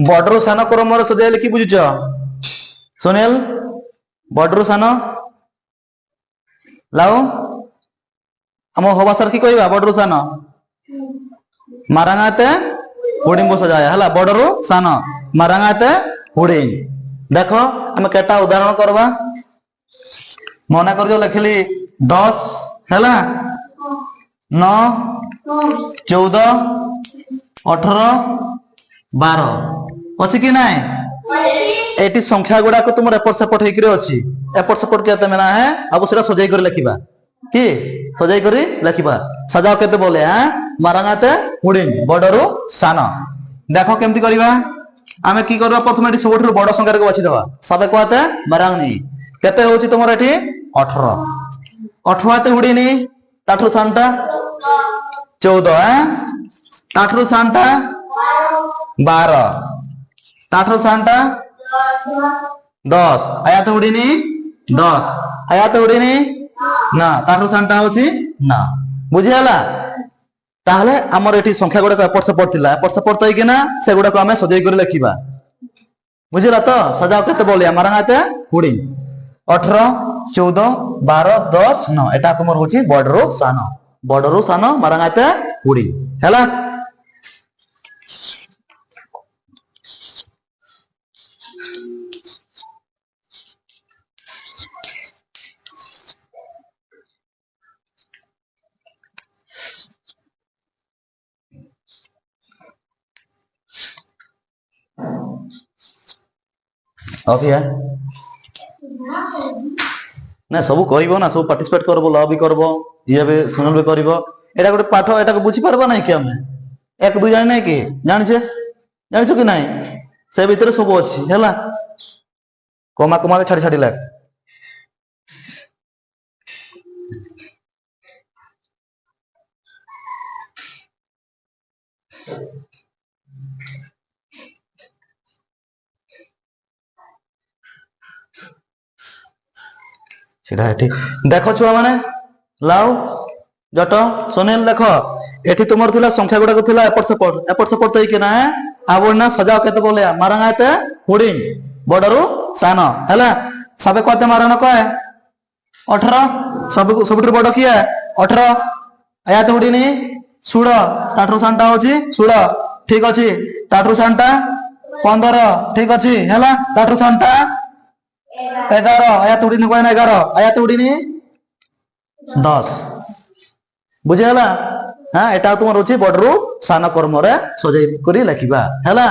बड़रू सान क्रम सजाइले कि बुझुच सुनील बड़रू सान लाओ आम हवासार कि कहवा बड़रू सान मारांगाते हुडिंग सजाया है बड़रू सान मारांगाते हुडिंग देख आम केटा उदाहरण करवा मन कर लिखिली 10 है 9 14 18 12 अच्छी कि ना एटी संख्या गुड़ाक तुम एपट सेपट होकर अच्छी एपट सेपट के ना है अब से सजाई कर लिखा कि सजाई कर लिखा सजाओ के बोले मारांगाते हुडिंग बड़रू सान देख केमती करवा आमे की करवा प्रथम सब बड़ संख्या को बाछीदवा सबे कहते मारांगनी केते होची तुमर एठी 18 18 हुडिनी ताठू सानटा 14 ताठू सानटा 12 ताठू सानटा 10 आया तो उड़ीनी 10 आया तो उड़ीनी ना ताठू सानटा होची ना बुझियाला ताहले हमर एठी संख्या गुडा एपट सेपट थिला एपट सेपट तई किना से गुडा को हमें सजाई कर लिखिबा बुझिला तो सजाओ केते बोलिया मारांगाते हुडी 18 14 12 10 9 एटा तुमर होची बड़रू सान मारांगाते हुडी हैला ओके ना सब कहबो ना सब पार्टिसिपेट करबो ल भी करबो ये भी सुनल भी करबो एटा गोटे पाठ एटा को बुझी परबो नै कि हमें एक दु जानि नै कि जानिछ कि नै से भीतर सब अछि हैला कमा कमा छाडी छाडी लाग देख छुआ माने लाओ जट सुनील देख एठी तुमर थिला संख्या गुडा को थिला एपट सेपट तई के ना आबोना सजाओ केते बोले मारांगाते हुडिंग बड़रू सान हैला सबे कहते मारन कहे 18 सबुठ बड़ किए 18 आया तो हुडिनी सुड़ ताठू सानटा होची सुड़ ठीक अछि ताठू सानटा 15 ठीक अछि हैला ताठू सानटा 11 आया तो उड़ीनी कहना 11 आया तो उड़ीनी 10 बुझेला हाँ एटा तुम रोची बड़रू सान कर्म रे सजाई करी लिखिबा हैला।